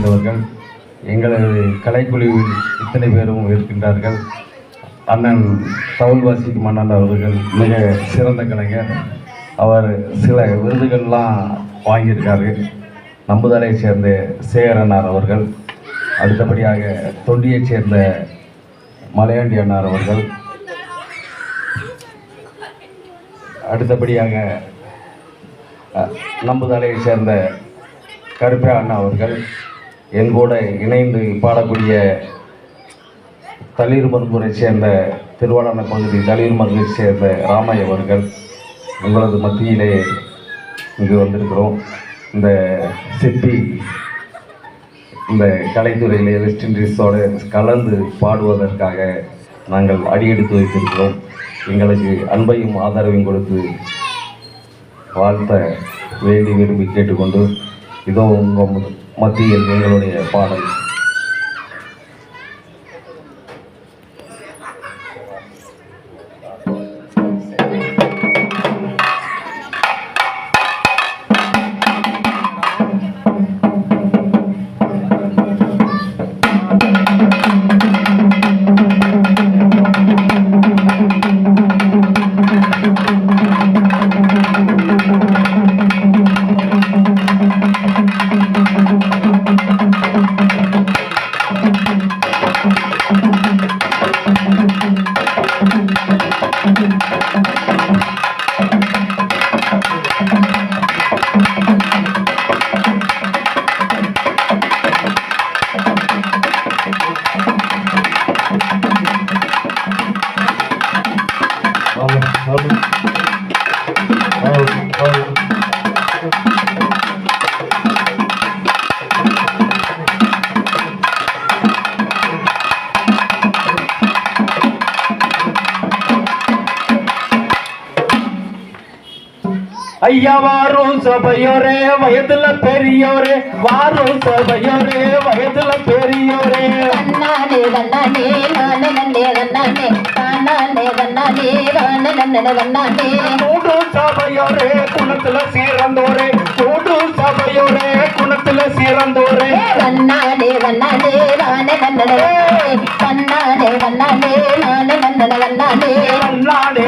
சேர்ந்தவர்கள். எங்களது கலைக்குழுவில் இத்தனை பேரும் இருக்கின்றார்கள். அண்ணன் தவுல் வாசிக்கும் அண்ணன் அவர்கள் மிக சிறந்த கலைஞர். அவர் சில விருதுகள்லாம் வாங்கியிருக்காரு. நம்புதலை சேர்ந்த சேகரனார் அவர்கள், அடுத்தபடியாக தொண்டியைச் சேர்ந்த மலையாண்டி அண்ணார் அவர்கள், அடுத்தபடியாக நம்புதலையை சேர்ந்த கருப்பே அண்ணா அவர்கள், என் கூட இணைந்து பாடக்கூடிய தளிர் மருந்துரை சேர்ந்த திருவாடான பகுதி தளிர் மருந்தை சேர்ந்த ராமையா அவர்கள், உங்களது மத்தியிலே இங்கு வந்திருக்கிறோம். இந்த சிற்பி இந்த கலைத்துறையிலே வெஸ்ட் இண்டீஸோடு கலந்து பாடுவதற்காக நாங்கள் அடியெடுத்து வைத்திருக்கிறோம். எங்களுக்கு அன்பையும் ஆதரவையும் கொடுத்து வாழ்த்த வேண்டி விரும்பி கேட்டுக்கொண்டு இதோ உங்கள் மத்தியில் எங்களுடைய பாடல். ஐயா வாரும் சபையோரே வயதுல பெரியோரே, வாரும் சபையோரே வயதுல பெரியோரே. கண்ணானே கண்ணானே நானே நன்னே கண்ணானே கண்ணானே கண்ணானே நானே நன்னே கண்ணானே. கூடு சபையோரே குணத்துல சீரந்தோரே, கூடு சபையோரே குணத்துல சீரந்தோரே. கண்ணானே கண்ணானே நானே நன்னே கண்ணானே கண்ணானே நானே நன்னே கண்ணானே. கண்ணானே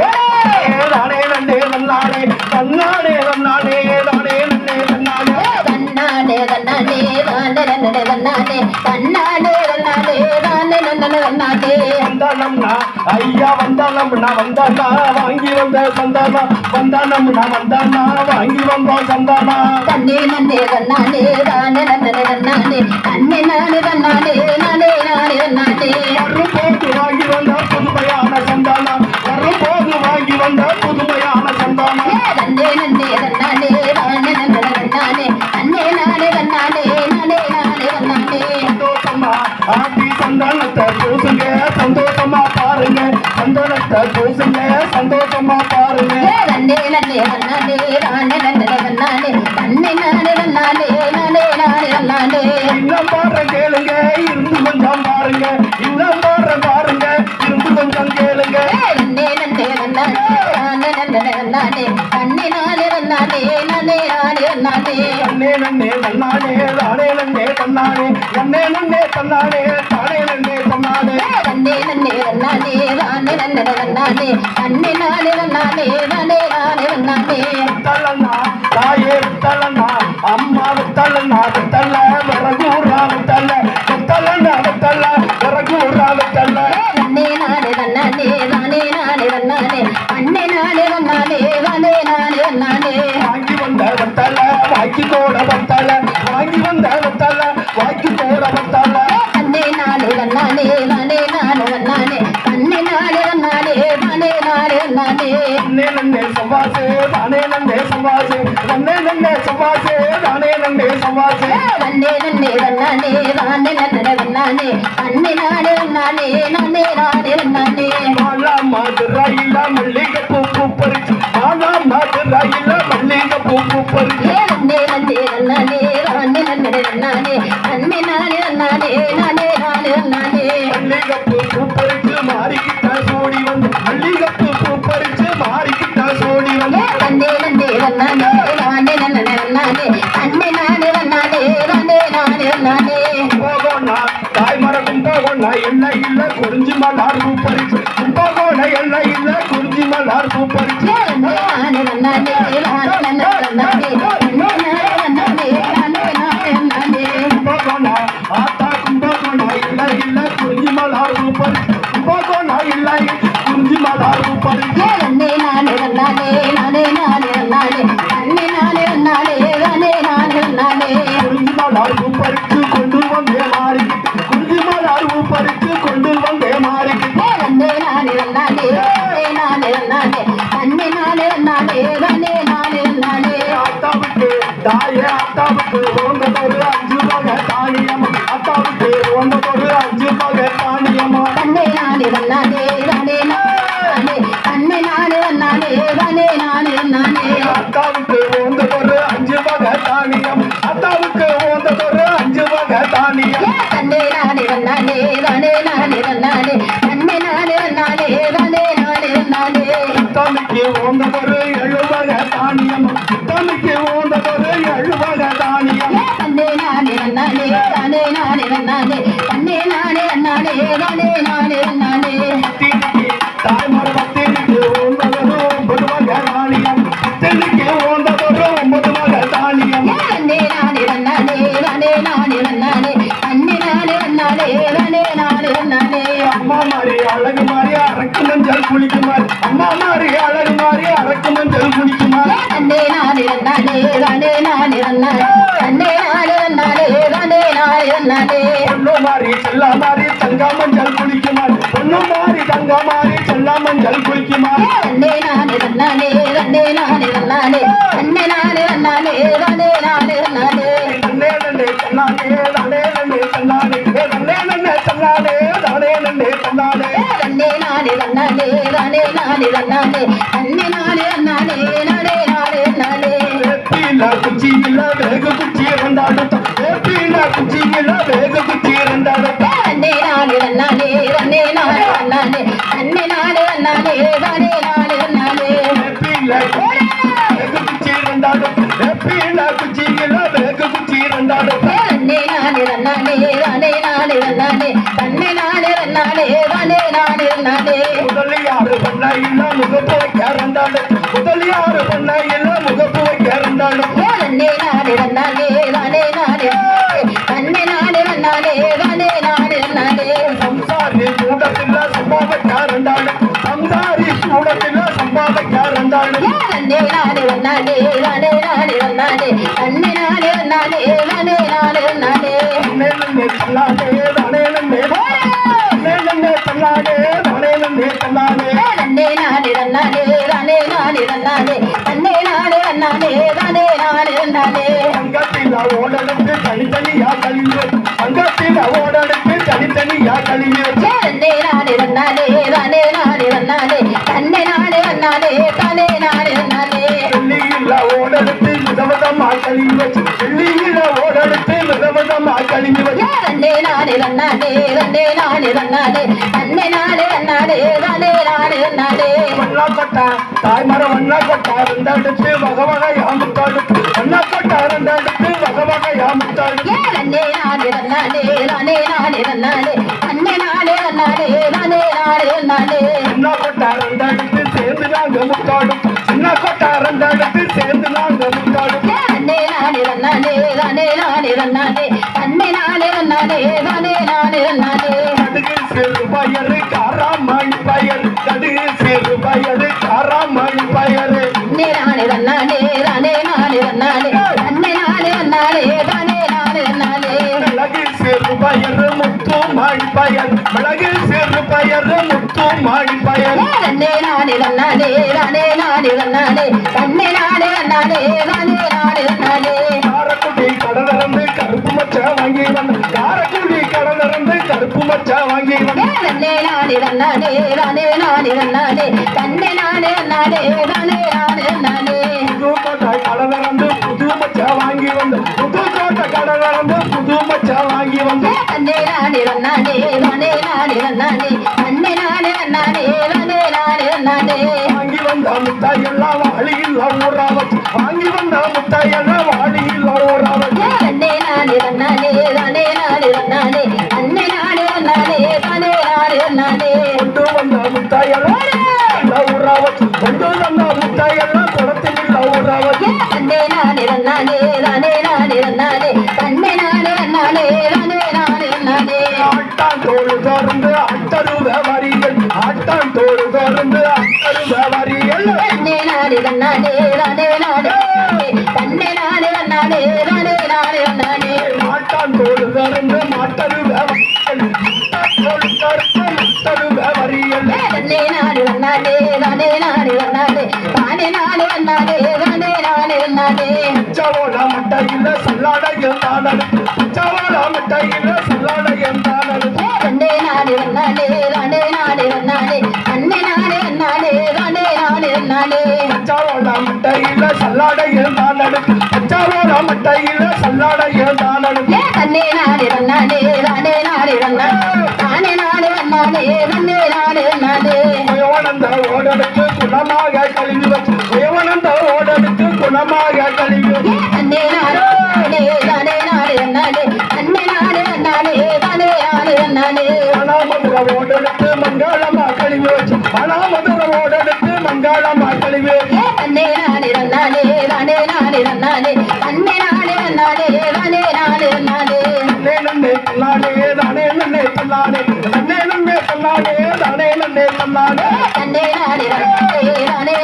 நானே நன்னே கண்ணானே, கண்ணானே கண்ணானே நானே நன்னே கண்ணானே. கண்ணானே கண்ணானே நானே நன்னே கண்ணானே கண்ணானே கண்ணானே நானே நன்னே கண்ணானே. வந்தானம்னா ஐயா வந்தானம்னா வந்தானா வாங்கி வந்த சந்தானா, வந்தானம்னா வந்தானா வாங்கி வந்த சந்தானா. கண்ணே நன்னே கண்ணானே நானே நன்னே கண்ணானே கண்ணே நானே கண்ணானே நானே நானே கண்ணானே. வரும்போது வாங்கி வந்த புதுமையான சந்தானா, வரும்போது வாங்கி வந்த புதுமையான சந்தானா. கண்ணே நன்னே கண்ணானே நானே நன்னே கண்ணானே கண்ணே நானே கண்ணானே நானே நானே கண்ணானே. சந்தோஷமா ஆட்டி சந்தானத்தை பூசுங்க, சந்தோஷமா பாருங்க, சந்தானத்தை பூசுங்க, சந்தோஷமா பாருங்க. கண்ணே நன்னே கண்ணானே நானே நன்னே கண்ணானே கண்ணே நானே கண்ணானே நானே நானே கண்ணானே. இன்னும் பாடுற கேளுங்க, இருந்து கொஞ்சம் பாருங்க, இன்னும் பாடுற பாருங்க, இருந்து கொஞ்சம் கேளுங்க. கண்ணே நன்னே கண்ணானே நானே நன்னே கண்ணானே கண்ணே நானே கண்ணானே நானே நானே கண்ணானே. கண்ணே நன்னே கண்ணானே தானே நன்னே கண்ணானே, கண்ணே நன்னே கண்ணானே தானே நன்னே கண்ணானே. கண்ணே நன்னே கண்ணானே நானே நன்னே கண்ணானே கண்ணே நானே கண்ணானே நானே நானே கண்ணானே. வித்தலண்ணா தாயே வித்தலண்ணா, அம்மா வித்தலண்ணா வித்தல்ல விறகூரா வித்தல்ல, வித்தலண்ணா வித்தல்ல விறகூரா வித்தல்ல. கண்ணே நானே கண்ணானே நானே நானே கண்ணானே கண்ணே நானே கண்ணானே நானே நானே கண்ணானே. வாங்கி வந்த வித்தல்ல வாங்கி கோட வித்தல்ல, வாங்கி வந்த வித்தல்ல வாங்கி கோட வித்தல்ல. கண்ணே நானே கண்ணானே நானே நானே கண்ணானே கண்ணே நானே கண்ணானே நானே நானே கண்ணானே. கண்ணே நன்னே சவாசே தானே நன்னே சவாசே, கண்ணே நன்னே சவாசே தானே நன்னே சவாசே. கண்ணே நன்னே கண்ணானே நானே நன்னே கண்ணானே கண்ணே நானே கண்ணானே நானே நானே கண்ணானே. மாலா மதுரையில மல்லிகை பூ பறிச்சு, மாலா மதுரையில மல்லிகை பூ பறிச்சு. கண்ணே நன்னே கண்ணானே நானே நன்னே கண்ணானே கண்ணே நானே கண்ணானே நானே நானே கண்ணானே. மல்லிகை பூ பறிச்சு மாறிக்கிட்ட சோடி வந்து, மல்லிகை பூ பறிச்சு மாறிக்கிட்ட சோடி வந்து. கண்ணே நன்னே கண்ணானே நானே நன்னே கண்ணானே கண்ணே நானே கண்ணானே நானே நானே கண்ணானே. எல்லை இல்ல குறிஞ்சி மலர் பூப்பறிச்சு கும்பகோண எல்லை இல்ல குறிஞ்சி மலர் பூப்பறிச்சு கும்பகோண ஆத்தா கும்பகோண எல்லை இல்ல குறிஞ்சி மலர் பூப்பறிச்சு கும்பகோண எல்லை குறிஞ்சி மலர் பூப்பறிச்சு குறிஞ்சி மலர் பூப்பறிச்சு கொண்டு வந்தே மாறி குறிஞ்சி மலர் பூப்பறிச்சு கொண்டு வந்தே மாறி அத்தாவுக்கு தாயே அத்தாவுக்கு ஒன்பதொரு 5 வகை தானியம் அத்தாவுக்கு ஒன்பதொரு 5 வகை தானியமா அத்தாவுக்கு ஒன்பதொரு 5 வகை தானியம் அத்தாவுக்கு ஒன்பதொரு 5 வகை தானியம் அத்தாவுக்கு ஒன்பதொரு 7 வகை தானியம் அத்தாவுக்கு ஒன்பதொரு 7 வகை தானியம் தாய்மார் பத்திரிக்கு ஒன்பதொரு 9 வகை தானியம் பத்திரிக்கு ஒன்பதொரு 9 வகை தானியம் அம்மா மாறி அழகு மாறி அரக்கு மஞ்சள் குளிக்குமார் அம்மா மாறி அழகு மாறி அரக்கு மஞ்சள் குளிக்குமார் பொண்ணு மாறி செல்லா மாறி தங்கா மஞ்சள் குளிக்குமார் பொண்ணு மாறி தங்கா மாறி செல்லா மஞ்சள் குளிக்குமார் குச்சி இல்ல வேக குச்சி ரெண்டாடுத்தோம் குச்சி இல்ல வேக குச்சி ரெண்டாடுத்தோம் குச்சி இல்ல வேக குச்சி ரெண்டாடுத்தோம் முதலியாறு பண்ண இல்ல முகப்பு வைக்க ரெண்டாடு முதலியாறு பண்ண இல்ல முகப்பு வைக்க ரெண்டாடு சம்சாரி கூடத்தில் சம்பாவைக்க ரெண்டாடு சம்சாரி கூடத்தில் சம்பாவைக்க ரெண்டாடு அங்கத்தில ஓடெடுத்து தனித்தனியா கழிவு அங்கத்தில ஓடெடுத்து தனித்தனியா கழிவு வெள்ளியில ஓடெடுத்து விதவிதமா கழிவு வெள்ளியில ஓடெடுத்து விதவிதமா கழிவு வண்ணாக்கொட்டா தாய்மர வண்ணாக்கொட்டா ரெண்டடுத்து வகை வகையா முத்தாடு வண்ணாக்கொட்டா ரெண்டடுத்து வகை வகையா முத்தாடு வண்ணாக்கொட்டா ரெண்டடுத்து சேர்ந்து நாங்க முத்தாடு சின்னக்கொட்டா ரெண்டடுத்து சேர்ந்து நாங்க முத்தாடு கடுகு சிறு பயரு காராமணி பயர் கடுகு சிறு பயரு காராமணி பயரு மிளகு சிறு பயரு முத்து மாடி பயர் மிளகு சிறு பயரு முத்து மாடி பயர் காரக்குடி கடலிறந்து கருப்பு மச்ச வாங்கி வந்து காரக்குடி கடலிறந்து கருப்பு மச்ச வாங்கி வந்து புதுக்கோட்டை கடலிறந்து புது மச்ச வாங்கி வந்து புதுக்கோட்டை கடலிறந்து புது மச்ச வாங்கி வந்து வாங்கி வந்த முத்தாய் எல்லாம் வாளியில் ஊறா வச்சு வாங்கி வந்த முத்தாய் எல்லாம் வாளியில் ஊறா வச்சு வச்சு தன்னே நானே நானே நானே நானே நானே தன்னே நானே நானே நானே நானே நானே ஆட்டான் தோடு தொடர்ந்து அட்டருவ வரிகள் ஆட்டான் தோடு தொடர்ந்து அட்டருவ வரிகள் தன்னே நானே நானே நானே நானே தன்னே நானே நானே நானே நானே நானே ஆட்டான் தோடு தொடர்ந்து மாட்டருவ வரிகள் தோடு தொடர்ந்து மட்டருவ வரிகள் தன்னே நானே நானே நானே நானே நானே தானே நானே நானே நானே நானே நானே சவோட மட்டையில சல்லாடையும் தானடு சவோட மட்டையில சல்லாடையும் தானடு தன்னே நானே நானே நானே நானே நானே தன்னே நானே நானே நானே நானே நானே சவோட மட்டையில சல்லாடையும் தானடு சவோட மட்டையில சல்லாடையும் தானடு தன்னே நானே நானே நானே நானே நானே நானே நானே தன்னே நானே நானே உயவனந்த ஓடலுக்கு குணமாக கல்வி வச்சு உயவனந்த ஓடலுக்கு குணமாக கல்வி வச்சு தன்னே நானே நானே நானே நானே தன்னே நானே நானே தானே நானே நானே மனாமதுர ஓடலுக்கு மங்களமா கல்வி வச்சு மனாமதுர ஓடலுக்கு மங்களமா கல்வி வச்சு தன்னே நானே நானே நானே நானே நானே தன்னே நானே நானே நானே நானே நானே நன்னே தன்னானே தானே நன்னே தன்னானே நன்னே நன்னே தன்னானே தானே நன்னே தன்னானே தன்னே நானே நானே நானே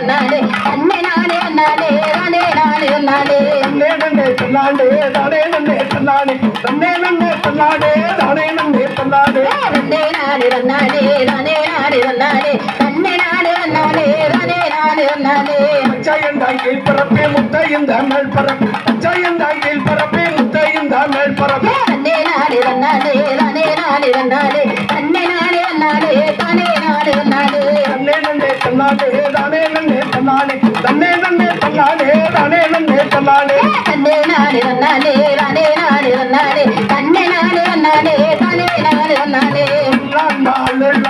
நானே தன்னே நானே நானே நானே நானே நானே நன்னே நன்னே தன்னானே தானே நன்னே தன்னானே நன்னே நன்னே தன்னானே தானே நன்னே தன்னானே தன்னே நானே நானே நானே நானே நானே தன்னே நானே நானே நானே நானே நானே பச்சையந்தாயில் பரப்பே முத்தையின் தமிழ் பரப்பு பச்சையந்தாயில் பரப்பே முத்தையின் தமிழ் பரப்பு தன்னே நானே நானே நானே நானே நானே தன்னே நானே நானே தானே நானே நானே நன்னே நன்னே தன்னானே தானே நன்னே தன்னானே நன்னே நன்னே தன்னானே தானே நன்னே தன்னானே தன்னே நானே நானே நானே நானே நானே தன்னே நானே நானே தானே நானே நானே உன்னான் நாளில்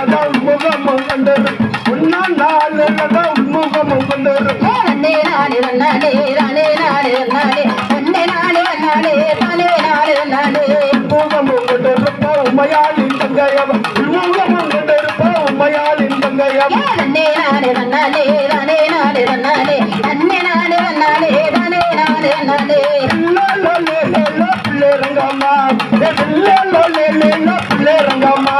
முகமும் கொண்டது உன்னான் நாளில் முகமும் கொண்டது தன்னே நானே நானே நானே நானே நானே தன்னே நானே நானே தானே நானே நானே முகமும் கொண்டிருப்ப உண்மையாளின் தங்கையவ முகமும் கொண்டிருப்ப உண்மையாளின் தங்கையவ தன்னே நானே நானே நானே நானே நானே தன்னே நானே நானே தானே நானே நானே பிள்ளைரங்கம்மா பிள்ளைரங்கம்மா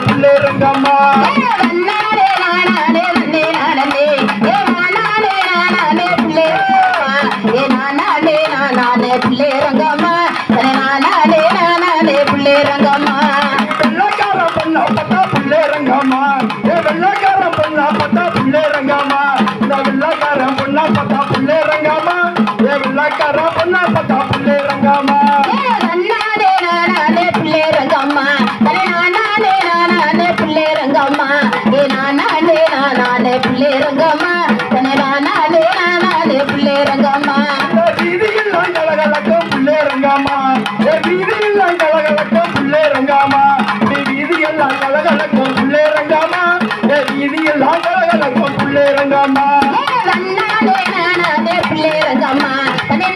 பிள்ளைரங்கம்மா நானே நானே நன்னே நானே ஏ நானே நானே பிள்ளை ஏ நானே நானே பிள்ளை ரங்கம்மா நானே நானே பிள்ளை ரங்கம்மா வெள்ளக்கார பண்ணா பத்தா பிள்ளைரங்கம்மா வெள்ளக்கார பண்ணா பத்தா பிள்ளைரங்கம்மா இந்த வெள்ளக்கார பண்ணா பத்தா பிள்ளைரங்கம்மா வெள்ளக்கார பண்ணா பத்தா பிள்ளைரங்கம்மா நானே நானே பிள்ளை ரங்கம்மா நானே நானே பிள்ளை ரங்கம்மா ஏ நானே நானே பிள்ளை ரங்கம்மா நானே நானே பிள்ளை ரங்கம்மா வீதியில் கலகலக்கும் பிள்ளைரங்கம்மா வீதியில் கலகலக்கும் பிள்ளைரங்கம்மா வீதியில் கலகலக்கும் பிள்ளைரங்கம்மா வீதியில் கலகலக்கும் பிள்ளைரங்கம்மா நானே நானே பிள்ளை ரங்கம்மா நானே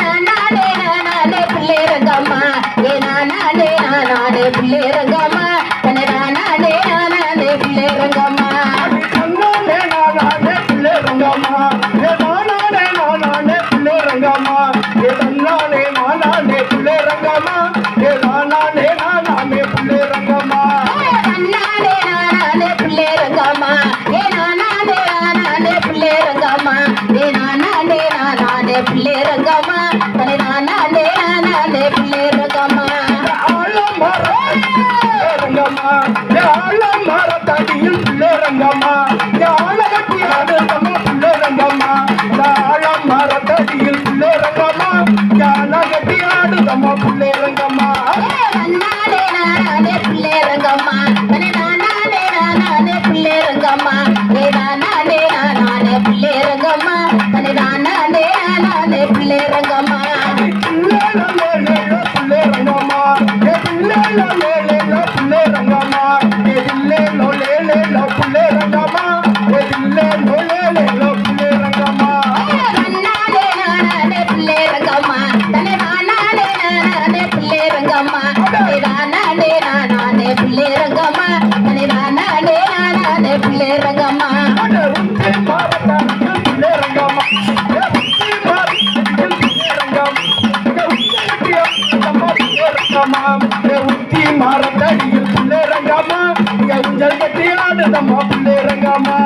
நானே பிள்ளை ரங்கம்மா ஏ நானே நானே பிள்ளை ரங்கம்மா நானே நானே பிள்ளை ரங்கம்மா நானே நானே பிள்ளைரங்கம்மா நானே நானே பிள்ளைரங்கம்மா நானே நானே பிள்ளைரங்கம்மா நானே நானே பிள்ளைரங்கம்மா நானே நானே பிள்ளை ரங்கம்மா ஏ நானே நானே பிள்ளை ரங்கம்மா ஏ நானே நானே பிள்ளை ரங்கம்மா நானே நானே பிள்ளை ரங்கம்மா ஆழமரத்தடியில் பிள்ளைரங்கம்மா ஆழகட்டி ஆடுதம்மா பிள்ளைரங்கம்மா ஆழமரத்தடியில் பிள்ளைரங்கம்மா ஆழகட்டி ஆடுதம்மா பிள்ளைரங்கம்மா நானே நானே பிள்ளை ரங்கம்மா நானே நானே பிள்ளை ரங்கம்மா ஏ நானே நானே பிள்ளை ரங்கம்மா நானே நானே பிள்ளை ரங்கம்மா பிள்ளைரங்கம்மா பிள்ளைரங்கம்மா பிள்ளைரங்கம்மா நானே நானே பிள்ளை ரங்கம்மா நானே நானே பிள்ளை ரங்கம்மா நானே நானே பிள்ளை ரங்கம்மா நானே நானே பிள்ளை ரங்கம்மா உச்சி மரத்தடியில் புள்ளே ரங்கம்மா உச்சி மரத்தடியில் புள்ளே ரங்கம்மா உச்சி மரத்தடியில் புள்ளே ரங்கம்மா ஊஞ்சல் கட்டி ஆடுதம்மா புள்ளே ரங்கம்மா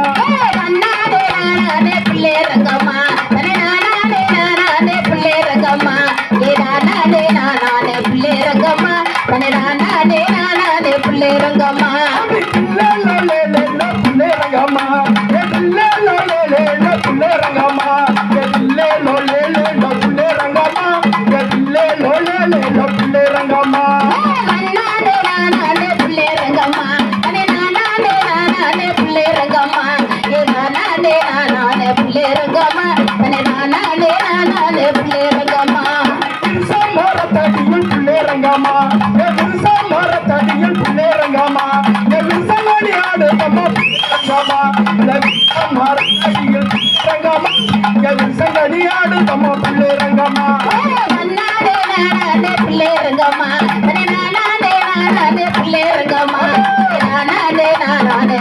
நானே நானே பிள்ளை ரங்கம்மா நானே நானே பிள்ளை ரங்கம்மா நானே நானே பிள்ளை ரங்கம்மா நானே நானே பிள்ளை ரங்கம்மா நானே நானே பிள்ளை ரங்கம்மா நானே நானே பிள்ளை ரங்கம்மா நானே நானே பிள்ளை ரங்கம்மா நானே நானே பிள்ளை ரங்கம்மா ஆடுதம்மா புள்ளே ரங்கம்மா நானே நானே பிள்ளை ரங்கம்மா நானே நானே பிள்ளை ரங்கம்மா நானே நானே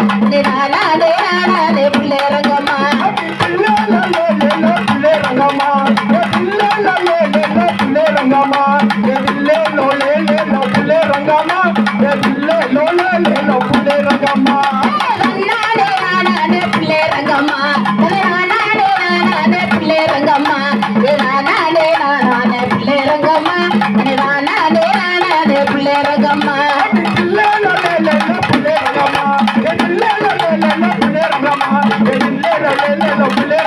பிள்ளை ரங்கம்மா நானே நானே பிள்ளை ரங்கம்மா நானே நானே பிள்ளை ரங்கம்மா நானே நானே பிள்ளை ரங்கம்மா நானே நானே பிள்ளை ரங்கம்மா நானே நானே பிள்ளை ரங்கம்மா புள்ளே